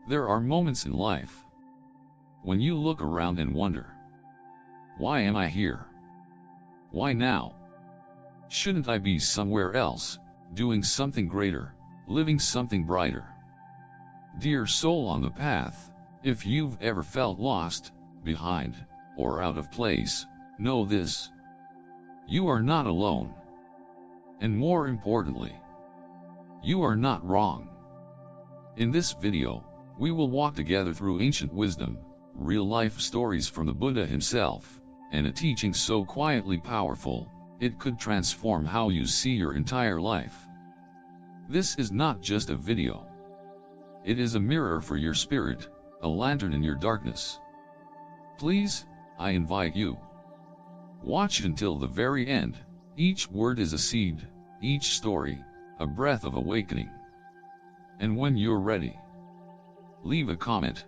There are moments in life when you look around and wonder, why am I here? Why now? Shouldn't I be somewhere else, doing something greater, living something brighter? Dear soul on the path, if you've ever felt lost, behind, or out of place, know this: you are not alone. And more importantly, you are not wrong. In this video, we will walk together through ancient wisdom, real-life stories from the Buddha himself, and a teaching so quietly powerful, it could transform how you see your entire life. This is not just a video. It is a mirror for your spirit, a lantern in your darkness. Please, I invite you. Watch until the very end. Each word is a seed, each story, a breath of awakening. And when you're ready, leave a comment.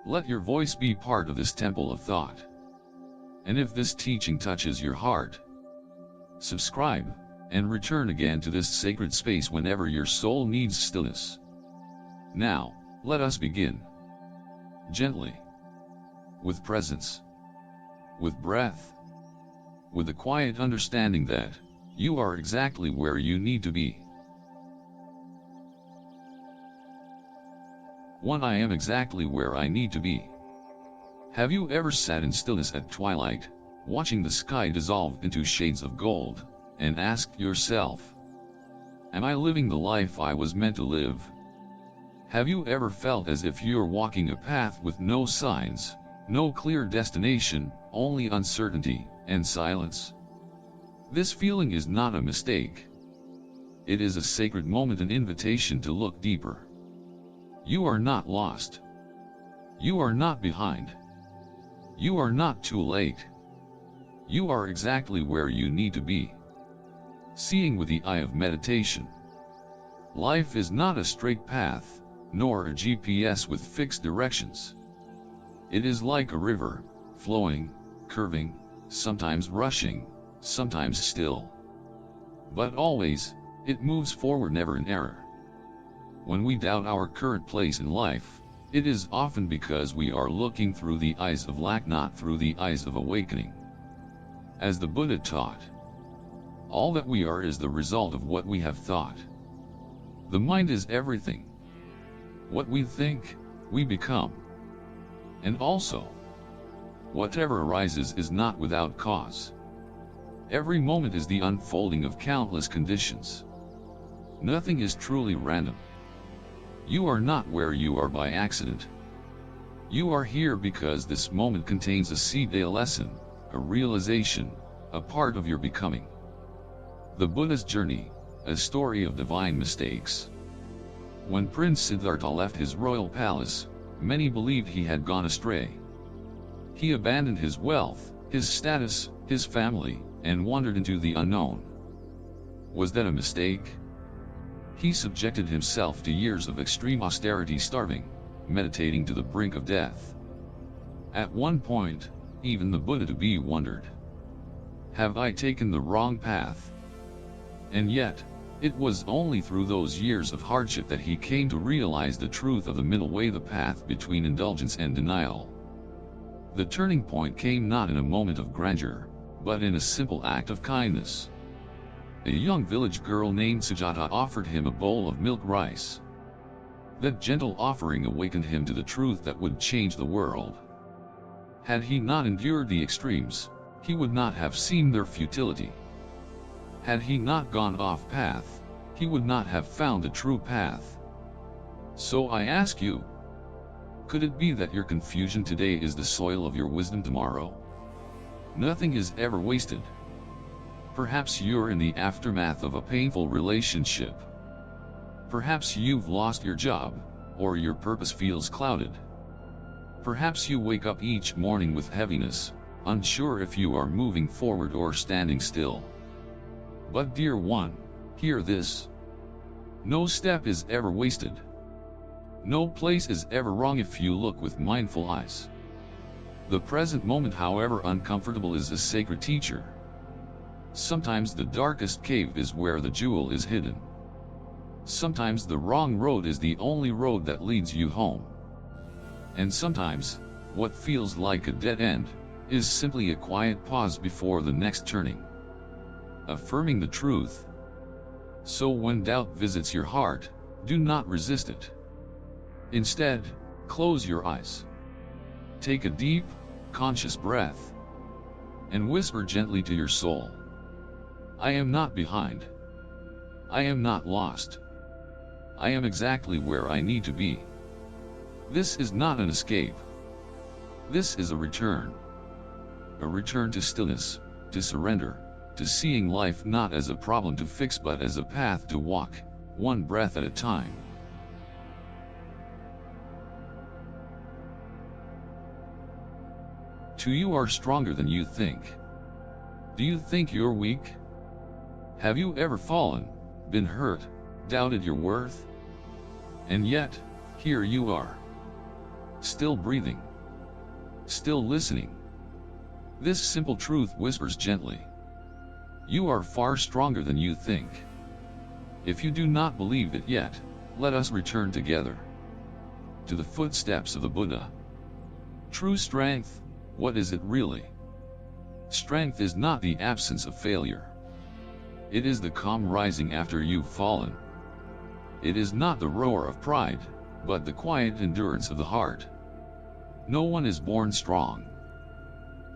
Let your voice be part of this temple of thought. And if this teaching touches your heart, subscribe, and return again to this sacred space whenever your soul needs stillness. Now, let us begin. Gently. With presence. With breath. With a quiet understanding that you are exactly where you need to be. 1. I am exactly where I need to be. Have you ever sat in stillness at twilight, watching the sky dissolve into shades of gold, and asked yourself, am I living the life I was meant to live? Have you ever felt as if you're walking a path with no signs, no clear destination, only uncertainty and silence? This feeling is not a mistake. It is a sacred moment, an invitation to look deeper. You are not lost. You are not behind. You are not too late. You are exactly where you need to be. Seeing with the eye of meditation. Life is not a straight path, nor a GPS with fixed directions. It is like a river, flowing, curving, sometimes rushing, sometimes still. But always, it moves forward, never in error. When we doubt our current place in life, it is often because we are looking through the eyes of lack, not through the eyes of awakening. As the Buddha taught, all that we are is the result of what we have thought. The mind is everything. What we think, we become. And also, whatever arises is not without cause. Every moment is the unfolding of countless conditions. Nothing is truly random. You are not where you are by accident. You are here because this moment contains a seed, a lesson, a realization, a part of your becoming. The Buddha's journey, a story of divine mistakes. When Prince Siddhartha left his royal palace, many believed he had gone astray. He abandoned his wealth, his status, his family, and wandered into the unknown. Was that a mistake? He subjected himself to years of extreme austerity, starving, meditating to the brink of death. At one point, even the Buddha-to-be wondered, have I taken the wrong path? And yet, it was only through those years of hardship that he came to realize the truth of the middle way, the path between indulgence and denial. The turning point came not in a moment of grandeur, but in a simple act of kindness. A young village girl named Sujata offered him a bowl of milk rice. That gentle offering awakened him to the truth that would change the world. Had he not endured the extremes, he would not have seen their futility. Had he not gone off path, he would not have found the true path. So I ask you, could it be that your confusion today is the soil of your wisdom tomorrow? Nothing is ever wasted. Perhaps you're in the aftermath of a painful relationship. Perhaps you've lost your job, or your purpose feels clouded. Perhaps you wake up each morning with heaviness, unsure if you are moving forward or standing still. But dear one, hear this. No step is ever wasted. No place is ever wrong if you look with mindful eyes. The present moment, however uncomfortable, is a sacred teacher. Sometimes the darkest cave is where the jewel is hidden. Sometimes the wrong road is the only road that leads you home. And sometimes, what feels like a dead end, is simply a quiet pause before the next turning. Affirming the truth. So when doubt visits your heart, do not resist it. Instead, close your eyes. Take a deep, conscious breath, and whisper gently to your soul, I am not behind. I am not lost. I am exactly where I need to be. This is not an escape. This is a return. A return to stillness, to surrender, to seeing life not as a problem to fix but as a path to walk, one breath at a time. Two, you are stronger than you think. Do you think you're weak? Have you ever fallen, been hurt, doubted your worth? And yet, here you are. Still breathing. Still listening. This simple truth whispers gently. You are far stronger than you think. If you do not believe it yet, let us return together to the footsteps of the Buddha. True strength, what is it really? Strength is not the absence of failure. It is the calm rising after you've fallen. It is not the roar of pride, but the quiet endurance of the heart. No one is born strong.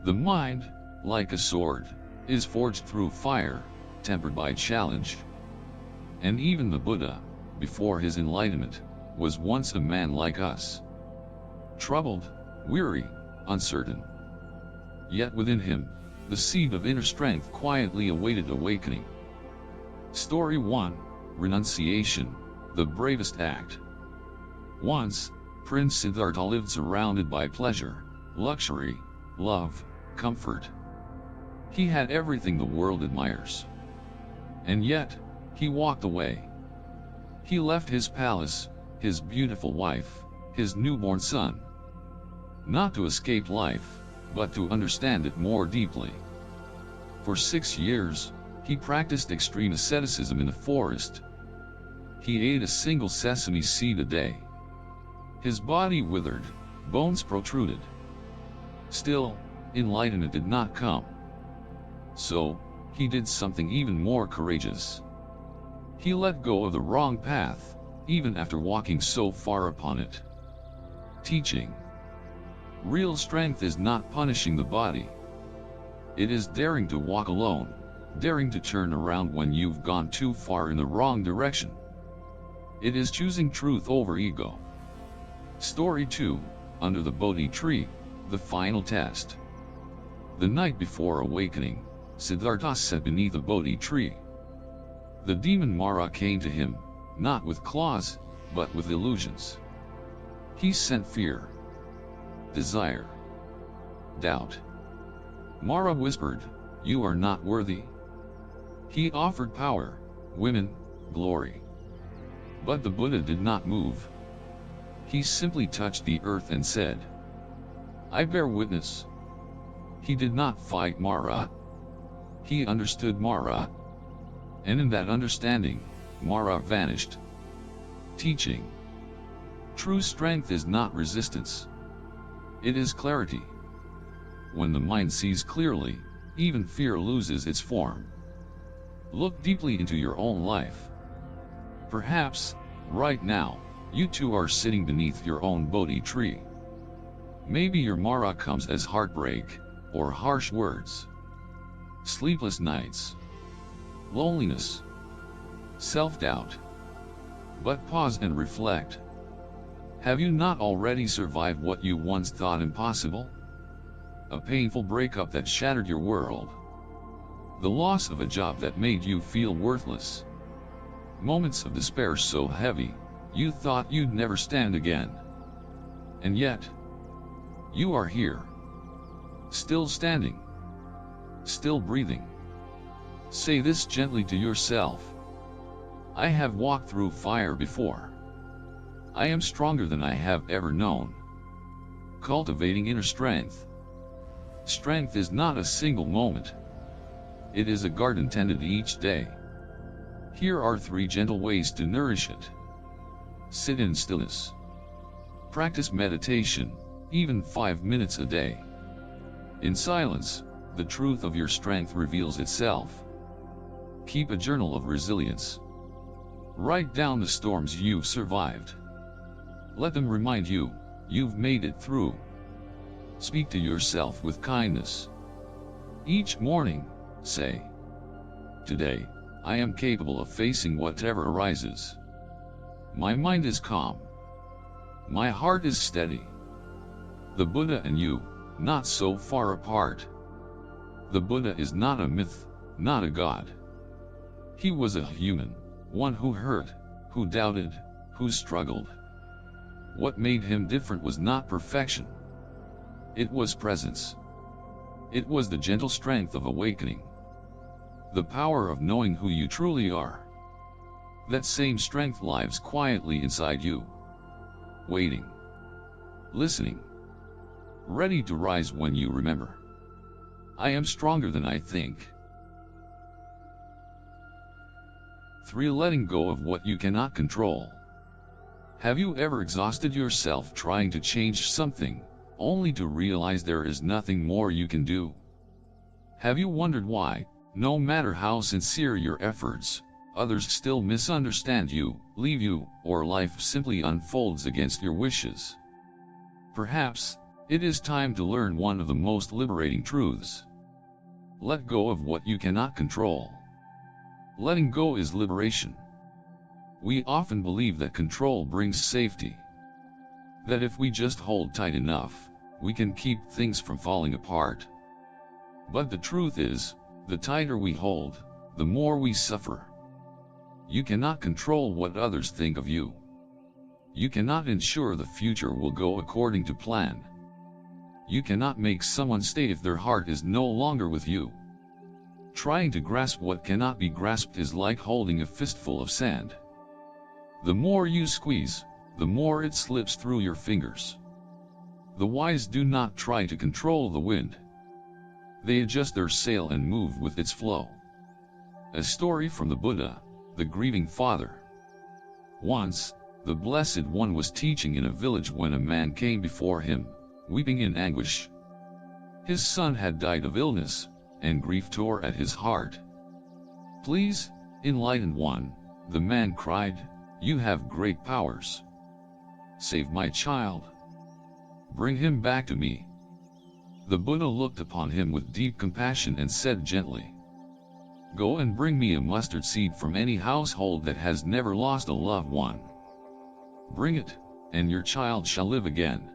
The mind, like a sword, is forged through fire, tempered by challenge. And even the Buddha, before his enlightenment, was once a man like us. Troubled, weary, uncertain. Yet within him, the seed of inner strength quietly awaited awakening. Story 1, Renunciation, the bravest act. Once, Prince Siddhartha lived surrounded by pleasure, luxury, love, comfort. He had everything the world admires. And yet, he walked away. He left his palace, his beautiful wife, his newborn son. Not to escape life, but to understand it more deeply. For 6 years, he practiced extreme asceticism in the forest. He ate a single sesame seed a day. His body withered, bones protruded. Still, enlightenment did not come. So, he did something even more courageous. He let go of the wrong path, even after walking so far upon it. Teaching. Real strength is not punishing the body. It is daring to walk alone, daring to turn around when you've gone too far in the wrong direction. It is choosing truth over ego. Story 2, Under the Bodhi Tree, the final test. The night before awakening, Siddhartha sat beneath a Bodhi tree. The demon Mara came to him, not with claws, but with illusions. He sent fear, desire, doubt. Mara whispered, "You are not worthy." He offered power, women, glory. But the Buddha did not move. He simply touched the earth and said, "I bear witness." He did not fight Mara. He understood Mara. And in that understanding, Mara vanished. Teaching. True strength is not resistance. It is clarity. When the mind sees clearly, even fear loses its form. Look deeply into your own life. Perhaps, right now, you too are sitting beneath your own Bodhi tree. Maybe your Mara comes as heartbreak, or harsh words, sleepless nights, loneliness, self-doubt. But pause and reflect. Have you not already survived what you once thought impossible? A painful breakup that shattered your world. The loss of a job that made you feel worthless. Moments of despair so heavy, you thought you'd never stand again. And yet, you are here. Still standing. Still breathing. Say this gently to yourself. I have walked through fire before. I am stronger than I have ever known. Cultivating inner strength. Strength is not a single moment. It is a garden tended each day. Here are 3 gentle ways to nourish it. Sit in stillness. Practice meditation, even 5 minutes a day. In silence, the truth of your strength reveals itself. Keep a journal of resilience. Write down the storms you've survived. Let them remind you, you've made it through. Speak to yourself with kindness. Each morning, say, "Today, I am capable of facing whatever arises. My mind is calm. My heart is steady." The Buddha and you, not so far apart. The Buddha is not a myth, not a god. He was a human, one who hurt, who doubted, who struggled. What made him different was not perfection. It was presence. It was the gentle strength of awakening. The power of knowing who you truly are. That same strength lives quietly inside you. Waiting. Listening. Ready to rise when you remember. I am stronger than I think. 3. Letting go of what you cannot control. Have you ever exhausted yourself trying to change something, only to realize there is nothing more you can do? Have you wondered why, no matter how sincere your efforts, others still misunderstand you, leave you, or life simply unfolds against your wishes? Perhaps, it is time to learn one of the most liberating truths. Let go of what you cannot control. Letting go is liberation. We often believe that control brings safety. That if we just hold tight enough, we can keep things from falling apart. But the truth is, the tighter we hold, the more we suffer. You cannot control what others think of you. You cannot ensure the future will go according to plan. You cannot make someone stay if their heart is no longer with you. Trying to grasp what cannot be grasped is like holding a fistful of sand. The more you squeeze, the more it slips through your fingers. The wise do not try to control the wind. They adjust their sail and move with its flow. A story from the Buddha, the grieving father. Once, the Blessed One was teaching in a village when a man came before him, weeping in anguish. His son had died of illness, and grief tore at his heart. "Please, enlightened one," the man cried, "you have great powers. Save my child. Bring him back to me." The Buddha looked upon him with deep compassion and said gently, "Go and bring me a mustard seed from any household that has never lost a loved one. Bring it, and your child shall live again."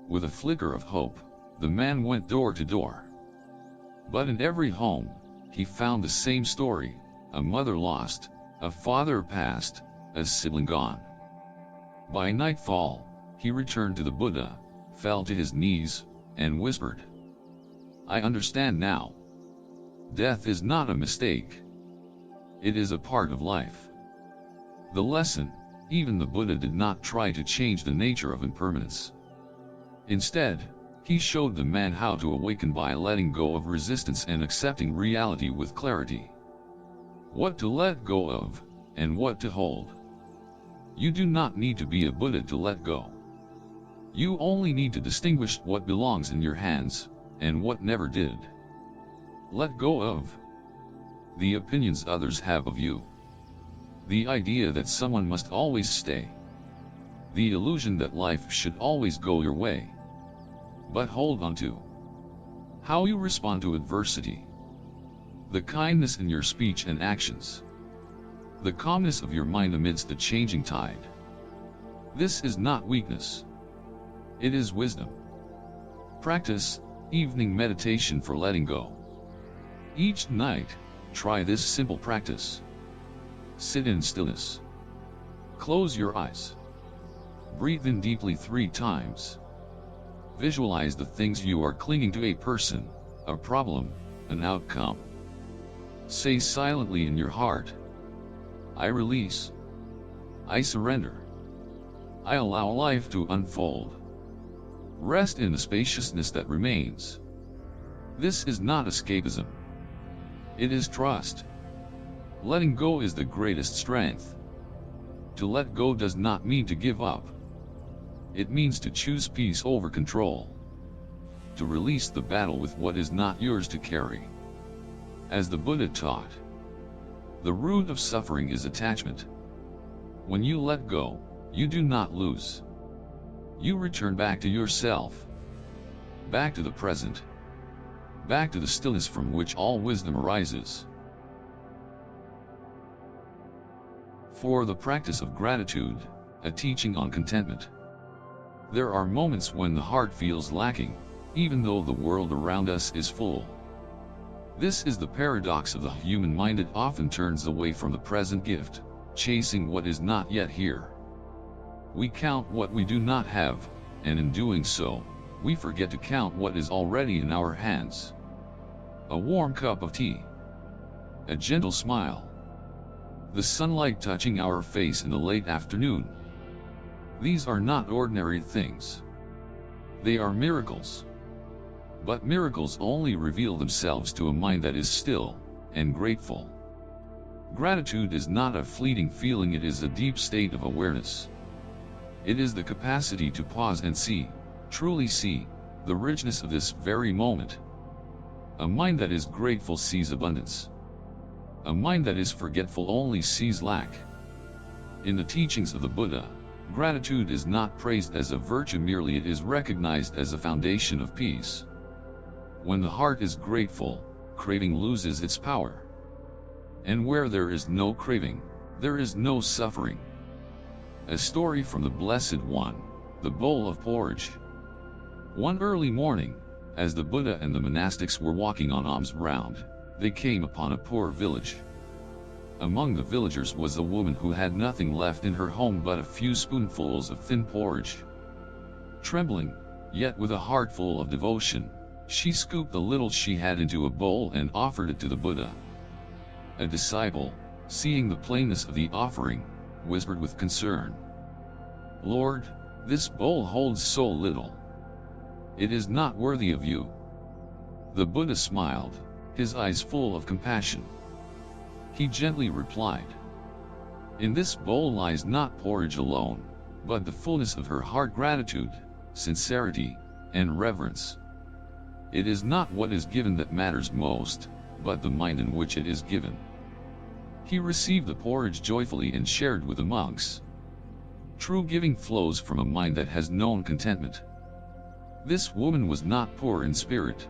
With a flicker of hope, the man went door to door. But in every home, he found the same story: a mother lost, a father passed, a sibling gone. By nightfall, he returned to the Buddha, fell to his knees, and whispered, "I understand now. Death is not a mistake. It is a part of life." The lesson: even the Buddha did not try to change the nature of impermanence. Instead, he showed the man how to awaken by letting go of resistance and accepting reality with clarity. What to let go of, and what to hold. You do not need to be a Buddha to let go. You only need to distinguish what belongs in your hands, and what never did. Let go of the opinions others have of you. The idea that someone must always stay. The illusion that life should always go your way. But hold on to how you respond to adversity. The kindness in your speech and actions. The calmness of your mind amidst the changing tide. This is not weakness. It is wisdom. Practice evening meditation for letting go. Each night, try this simple practice. Sit in stillness. Close your eyes. Breathe in deeply 3 times. Visualize the things you are clinging to: a person, a problem, an outcome. Say silently in your heart, "I release. I surrender. I allow life to unfold." Rest in the spaciousness that remains. This is not escapism. It is trust. Letting go is the greatest strength. To let go does not mean to give up. It means to choose peace over control. To release the battle with what is not yours to carry. As the Buddha taught, the root of suffering is attachment. When you let go, you do not lose. You return back to yourself. Back to the present. Back to the stillness from which all wisdom arises. For the practice of gratitude, a teaching on contentment. There are moments when the heart feels lacking, even though the world around us is full. This is the paradox of the human mind. It often turns away from the present gift, chasing what is not yet here. We count what we do not have, and in doing so, we forget to count what is already in our hands. A warm cup of tea. A gentle smile. The sunlight touching our face in the late afternoon. These are not ordinary things. They are miracles. But miracles only reveal themselves to a mind that is still and grateful. Gratitude is not a fleeting feeling, it is a deep state of awareness. It is the capacity to pause and see, truly see, the richness of this very moment. A mind that is grateful sees abundance. A mind that is forgetful only sees lack. In the teachings of the Buddha, gratitude is not praised as a virtue merely, it is recognized as a foundation of peace. When the heart is grateful, craving loses its power. And where there is no craving, there is no suffering. A story from the Blessed One, the bowl of porridge. One early morning, as the Buddha and the monastics were walking on alms round, they came upon a poor village. Among the villagers was a woman who had nothing left in her home but a few spoonfuls of thin porridge. Trembling, yet with a heart full of devotion, she scooped the little she had into a bowl and offered it to the Buddha. A disciple, seeing the plainness of the offering, whispered with concern, "Lord, this bowl holds so little. It is not worthy of you." The Buddha smiled, his eyes full of compassion. He gently replied, "In this bowl lies not porridge alone, but the fullness of her heart, gratitude, sincerity, and reverence. It is not what is given that matters most, but the mind in which it is given." He received the porridge joyfully and shared with the monks. True giving flows from a mind that has known contentment. This woman was not poor in spirit.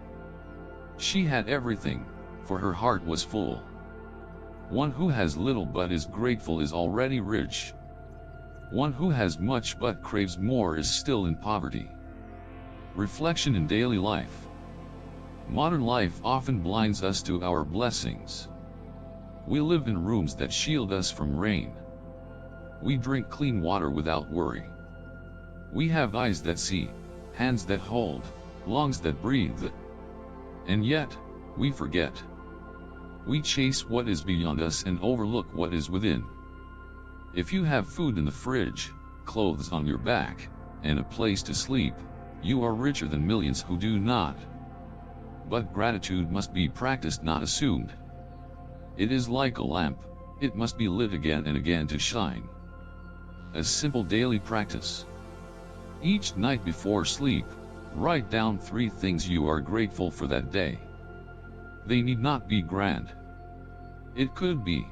She had everything, for her heart was full. One who has little but is grateful is already rich. One who has much but craves more is still in poverty. Reflection in daily life. Modern life often blinds us to our blessings. We live in rooms that shield us from rain. We drink clean water without worry. We have eyes that see, hands that hold, lungs that breathe. And yet, we forget. We chase what is beyond us and overlook what is within. If you have food in the fridge, clothes on your back, and a place to sleep, you are richer than millions who do not. But gratitude must be practiced, not assumed. It is like a lamp, it must be lit again and again to shine. A simple daily practice. Each night before sleep, write down 3 things you are grateful for that day. They need not be grand. It could be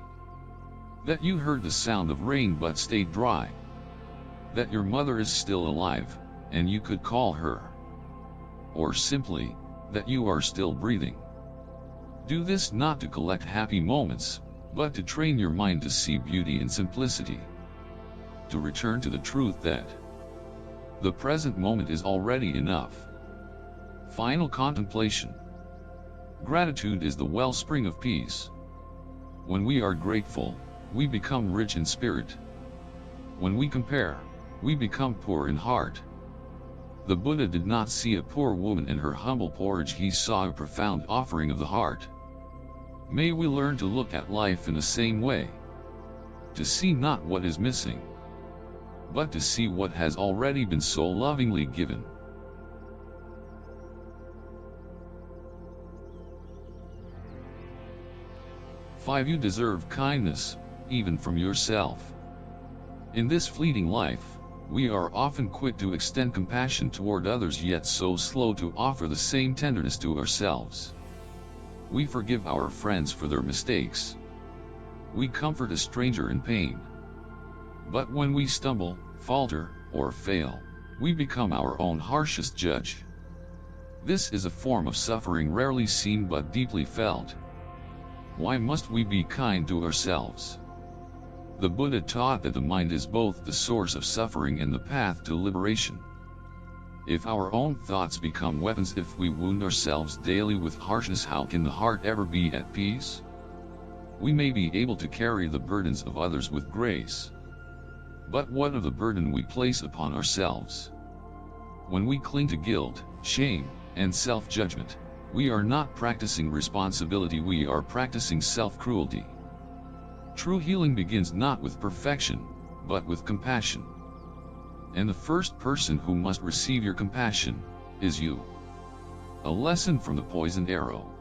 that you heard the sound of rain but stayed dry. That your mother is still alive, and you could call her. Or simply, that you are still breathing. Do this not to collect happy moments, but to train your mind to see beauty in simplicity. To return to the truth that the present moment is already enough. Final contemplation. Gratitude is the wellspring of peace. When we are grateful, we become rich in spirit. When we compare, we become poor in heart. The Buddha did not see a poor woman in her humble porridge, he saw a profound offering of the heart. May we learn to look at life in the same way. To see not what is missing, but to see what has already been so lovingly given. 5. You deserve kindness, even from yourself. In this fleeting life, we are often quick to extend compassion toward others, yet so slow to offer the same tenderness to ourselves. We forgive our friends for their mistakes. We comfort a stranger in pain. But when we stumble, falter, or fail, we become our own harshest judge. This is a form of suffering rarely seen but deeply felt. Why must we be kind to ourselves? The Buddha taught that the mind is both the source of suffering and the path to liberation. If our own thoughts become weapons, if we wound ourselves daily with harshness, how can the heart ever be at peace? We may be able to carry the burdens of others with grace. But what of the burden we place upon ourselves? When we cling to guilt, shame, and self-judgment, we are not practicing responsibility, we are practicing self-cruelty. True healing begins not with perfection, but with compassion. And the first person who must receive your compassion is you. A lesson from the poisoned arrow.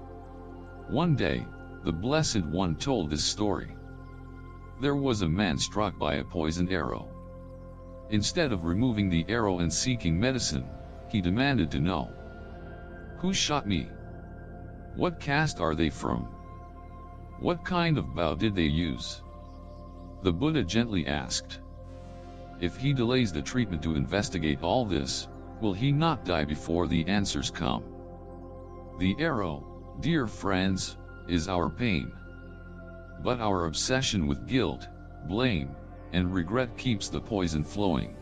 One day, the Blessed One told this story. There was a man struck by a poisoned arrow. Instead of removing the arrow and seeking medicine, he demanded to know, "Who shot me? What caste are they from? What kind of bow did they use?" The Buddha gently asked, "If he delays the treatment to investigate all this, will he not die before the answers come?" The arrow, dear friends, is our pain. But our obsession with guilt, blame, and regret keeps the poison flowing.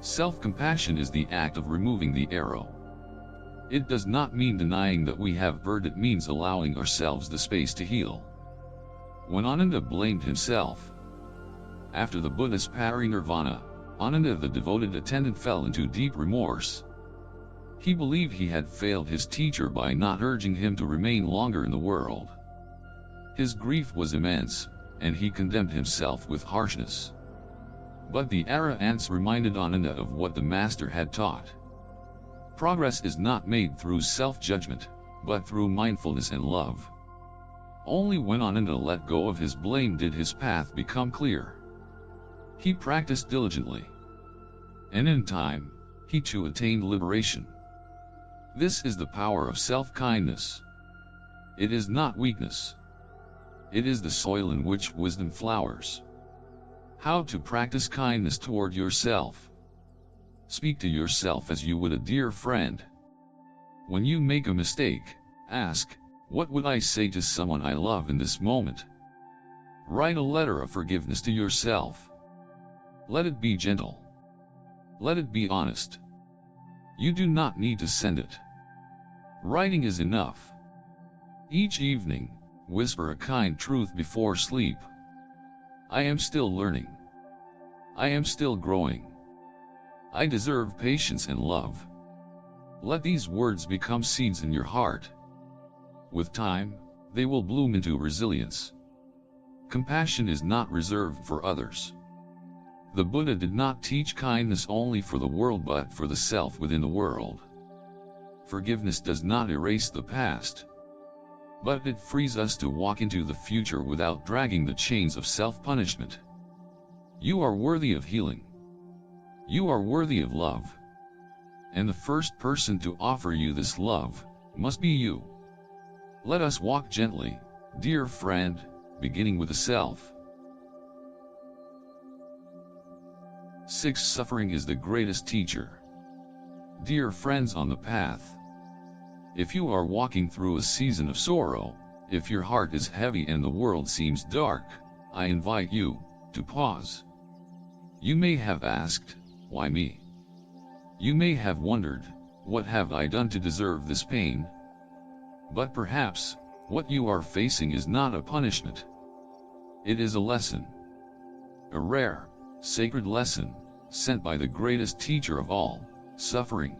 Self-compassion is the act of removing the arrow. It does not mean denying that we have hurt, it means allowing ourselves the space to heal. When Ananda blamed himself, after the Buddha's parinirvana, Ananda the devoted attendant fell into deep remorse. He believed he had failed his teacher by not urging him to remain longer in the world. His grief was immense, and he condemned himself with harshness. But the Arahants reminded Ananda of what the Master had taught. Progress is not made through self-judgment, but through mindfulness and love. Only when Ananda let go of his blame did his path become clear. He practiced diligently. And in time, he too attained liberation. This is the power of self-kindness. It is not weakness. It is the soil in which wisdom flowers. How to practice kindness toward yourself. Speak to yourself as you would a dear friend. When you make a mistake, ask, "What would I say to someone I love in this moment?" Write a letter of forgiveness to yourself. Let it be gentle. Let it be honest. You do not need to send it. Writing is enough. Each evening, whisper a kind truth before sleep. I am still learning. I am still growing. I deserve patience and love. Let these words become seeds in your heart. With time, they will bloom into resilience. Compassion is not reserved for others. The Buddha did not teach kindness only for the world but for the self within the world. Forgiveness does not erase the past, but it frees us to walk into the future without dragging the chains of self-punishment. You are worthy of healing. You are worthy of love. And the first person to offer you this love must be you. Let us walk gently, dear friend, beginning with the self. 6. Suffering is the greatest teacher. Dear friends on the path, if you are walking through a season of sorrow, if your heart is heavy and the world seems dark, I invite you to pause. You may have asked, "Why me?" You may have wondered, "What have I done to deserve this pain?" But perhaps, what you are facing is not a punishment. It is a lesson. A rare, sacred lesson, sent by the greatest teacher of all, suffering.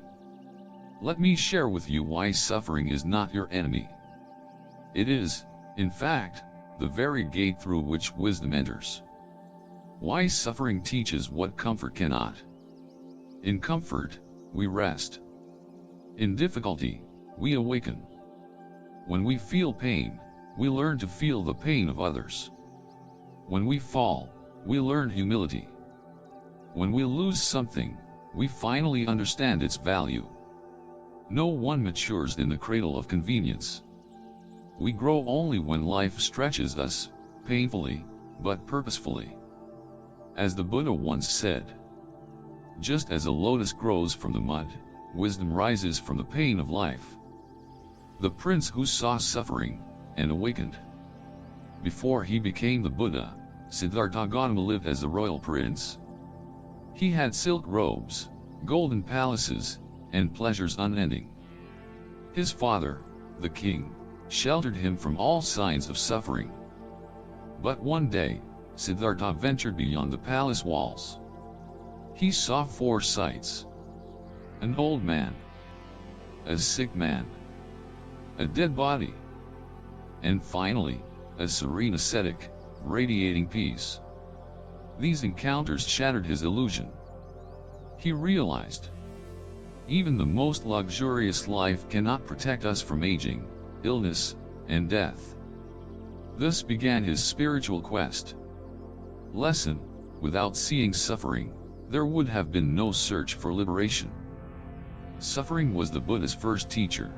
Let me share with you why suffering is not your enemy. It is, in fact, the very gate through which wisdom enters. Why suffering teaches what comfort cannot. In comfort, we rest. In difficulty, we awaken. When we feel pain, we learn to feel the pain of others. When we fall, we learn humility. When we lose something, we finally understand its value. No one matures in the cradle of convenience. We grow only when life stretches us, painfully, but purposefully. As the Buddha once said, just as a lotus grows from the mud, wisdom rises from the pain of life. The prince who saw suffering, and awakened. Before he became the Buddha, Siddhartha Gautama lived as a royal prince. He had silk robes, golden palaces, and pleasures unending. His father, the king, sheltered him from all signs of suffering. But one day, Siddhartha ventured beyond the palace walls. He saw four sights: an old man, a sick man, a dead body, and finally, a serene ascetic, radiating peace. These encounters shattered his illusion. He realized, even the most luxurious life cannot protect us from aging, illness, and death. Thus began his spiritual quest. Lesson: without seeing suffering, there would have been no search for liberation. Suffering was the Buddha's first teacher.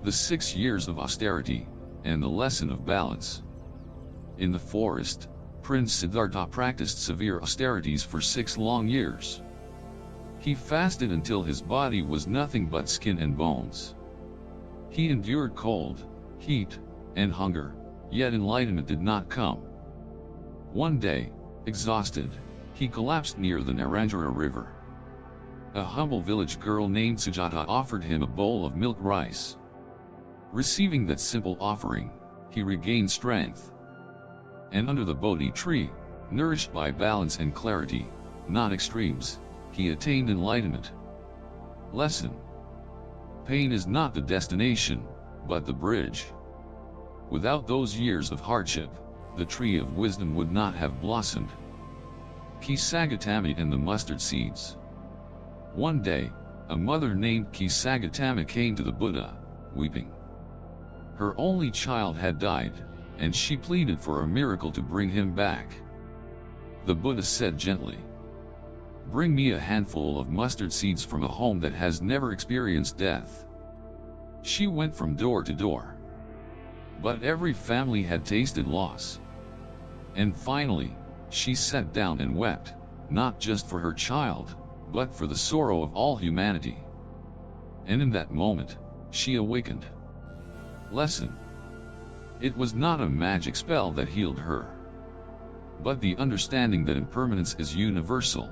The 6 years of austerity, and the lesson of balance. In the forest, Prince Siddhartha practiced severe austerities for 6 long years. He fasted until his body was nothing but skin and bones. He endured cold, heat, and hunger, yet enlightenment did not come. One day, exhausted, he collapsed near the Narandjara river. A humble village girl named Sujata offered him a bowl of milk rice. Receiving that simple offering, he regained strength. And under the Bodhi tree, nourished by balance and clarity, not extremes, he attained enlightenment. Lesson: pain is not the destination, but the bridge. Without those years of hardship, the tree of wisdom would not have blossomed. Kisagatami and the mustard seeds. One day, a mother named Kisagatama came to the Buddha, weeping. Her only child had died, and she pleaded for a miracle to bring him back. The Buddha said gently, "Bring me a handful of mustard seeds from a home that has never experienced death." She went from door to door. But every family had tasted loss. And finally, she sat down and wept, not just for her child, but for the sorrow of all humanity. And in that moment, she awakened. Lesson: it was not a magic spell that healed her, but the understanding that impermanence is universal.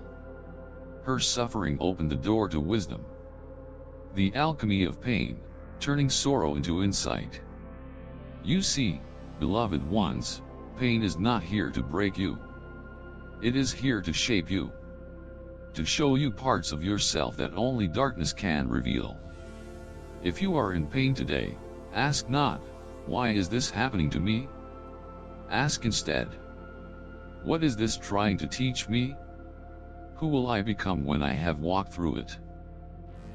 Her suffering opened the door to wisdom. The alchemy of pain, turning sorrow into insight. You see, beloved ones, pain is not here to break you. It is here to shape you. To show you parts of yourself that only darkness can reveal. If you are in pain today, ask not, "Why is this happening to me?" Ask instead, "What is this trying to teach me? Who will I become when I have walked through it?"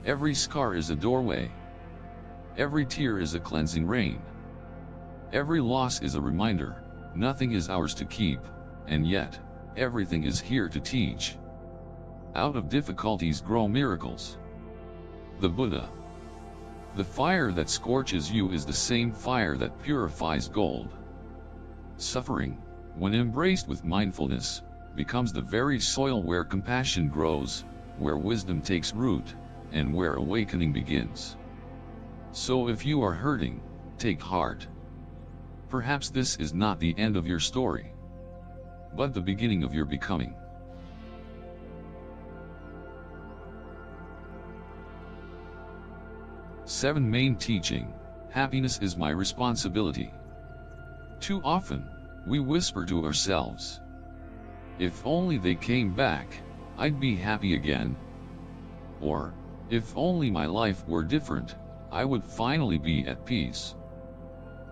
Every scar is a doorway. Every tear is a cleansing rain. Every loss is a reminder, nothing is ours to keep, and yet, everything is here to teach. Out of difficulties grow miracles. The Buddha. The fire that scorches you is the same fire that purifies gold. Suffering, when embraced with mindfulness, becomes the very soil where compassion grows, where wisdom takes root, and where awakening begins. So if you are hurting, take heart. Perhaps this is not the end of your story, but the beginning of your becoming. Seven main teaching: happiness is my responsibility. Too often, we whisper to ourselves, "If only they came back, I'd be happy again." Or, "If only my life were different, I would finally be at peace."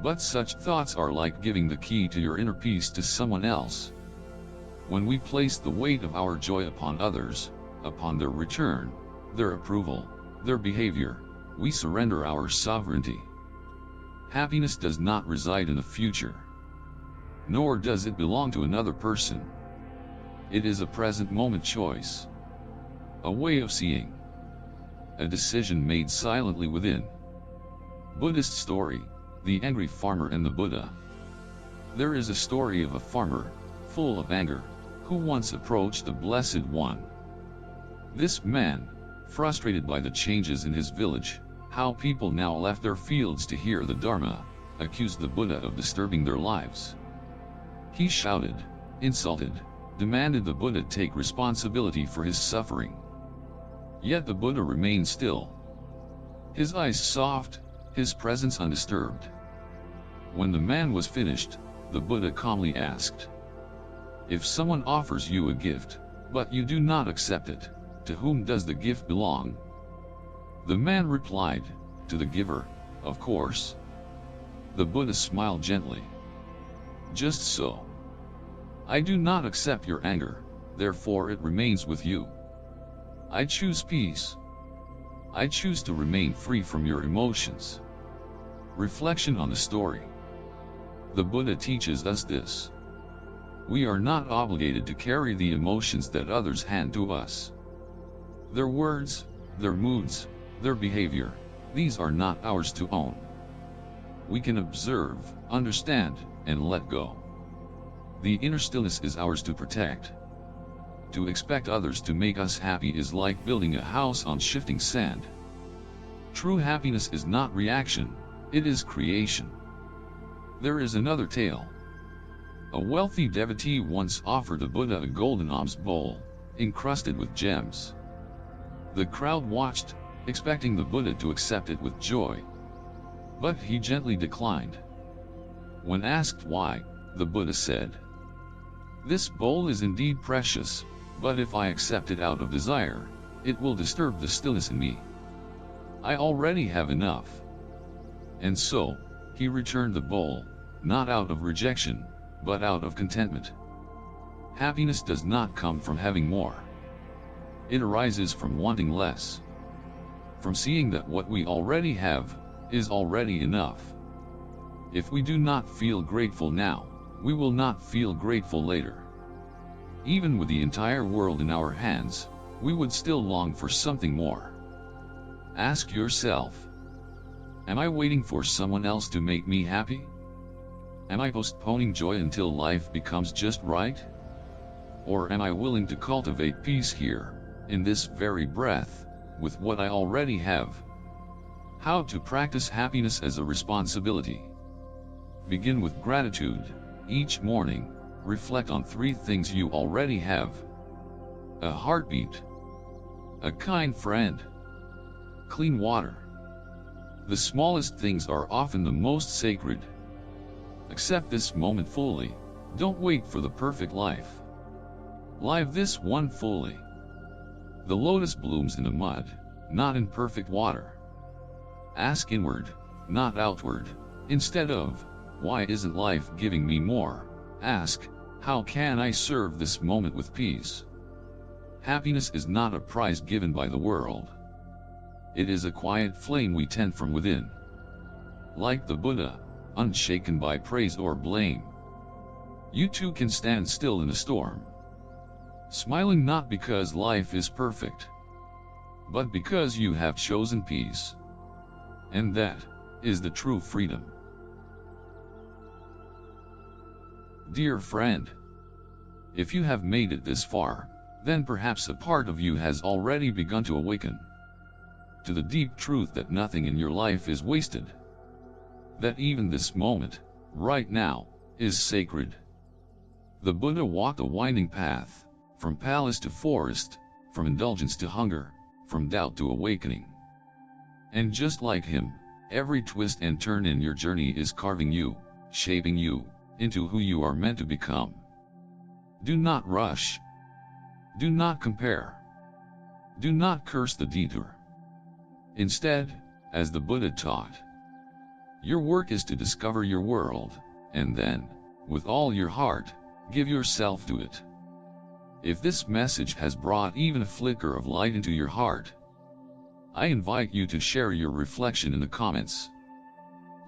But such thoughts are like giving the key to your inner peace to someone else. When we place the weight of our joy upon others, upon their return, their approval, their behavior, we surrender our sovereignty. Happiness does not reside in the future, nor does it belong to another person. It is a present moment choice, a way of seeing, a decision made silently within. Buddhist story, the angry farmer and the Buddha. There is a story of a farmer, full of anger, who once approached the Blessed One. This man, frustrated by the changes in his village, how people now left their fields to hear the Dharma, accused the Buddha of disturbing their lives. He shouted, insulted, demanded the Buddha take responsibility for his suffering. Yet the Buddha remained still, his eyes soft, his presence undisturbed. When the man was finished, the Buddha calmly asked, "If someone offers you a gift, but you do not accept it, to whom does the gift belong?" The man replied, "To the giver, of course." The Buddha smiled gently. "Just so. I do not accept your anger, therefore it remains with you. I choose peace. I choose to remain free from your emotions." Reflection on the story. The Buddha teaches us this. We are not obligated to carry the emotions that others hand to us. Their words, their moods, their behavior, these are not ours to own. We can observe, understand, and let go. The inner stillness is ours to protect. To expect others to make us happy is like building a house on shifting sand. True happiness is not reaction, it is creation. There is another tale. A wealthy devotee once offered the Buddha a golden alms bowl, encrusted with gems. The crowd watched, expecting the Buddha to accept it with joy. But he gently declined. When asked why, the Buddha said, "This bowl is indeed precious, but if I accept it out of desire, it will disturb the stillness in me. I already have enough." And so, he returned the bowl, not out of rejection, but out of contentment. Happiness does not come from having more. It arises from wanting less. From seeing that what we already have is already enough. If we do not feel grateful now, we will not feel grateful later. Even with the entire world in our hands, we would still long for something more. Ask yourself, am I waiting for someone else to make me happy? Am I postponing joy until life becomes just right? Or am I willing to cultivate peace here, in this very breath, with what I already have? How to practice happiness as a responsibility. Begin with gratitude. Each morning, reflect on 3 things you already have. A heartbeat, a kind friend, clean water. The smallest things are often the most sacred. Accept this moment fully. Don't wait for the perfect life. Live this one fully. The lotus blooms in the mud, not in perfect water. Ask inward, not outward. Instead of, "Why isn't life giving me more?" ask, "How can I serve this moment with peace?" Happiness is not a prize given by the world. It is a quiet flame we tend from within. Like the Buddha, unshaken by praise or blame. You too can stand still in a storm, smiling not because life is perfect, but because you have chosen peace. And that is the true freedom. Dear friend, if you have made it this far, then perhaps a part of you has already begun to awaken to the deep truth that nothing in your life is wasted. That even this moment, right now, is sacred. The Buddha walked a winding path, from palace to forest, from indulgence to hunger, from doubt to awakening. And just like him, every twist and turn in your journey is carving you, shaping you, into who you are meant to become. Do not rush. Do not compare. Do not curse the detour. Instead, as the Buddha taught, your work is to discover your world, and then, with all your heart, give yourself to it. If this message has brought even a flicker of light into your heart, I invite you to share your reflection in the comments.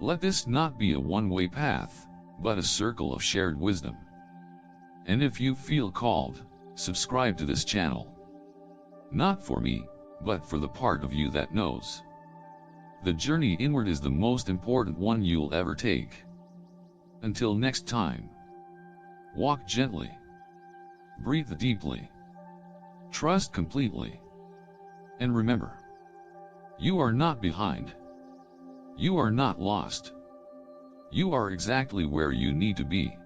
Let this not be a one-way path, but a circle of shared wisdom. And if you feel called, subscribe to this channel. Not for me, but for the part of you that knows. The journey inward is the most important one you'll ever take. Until next time, walk gently, breathe deeply, trust completely, and remember, you are not behind. You are not lost. You are exactly where you need to be.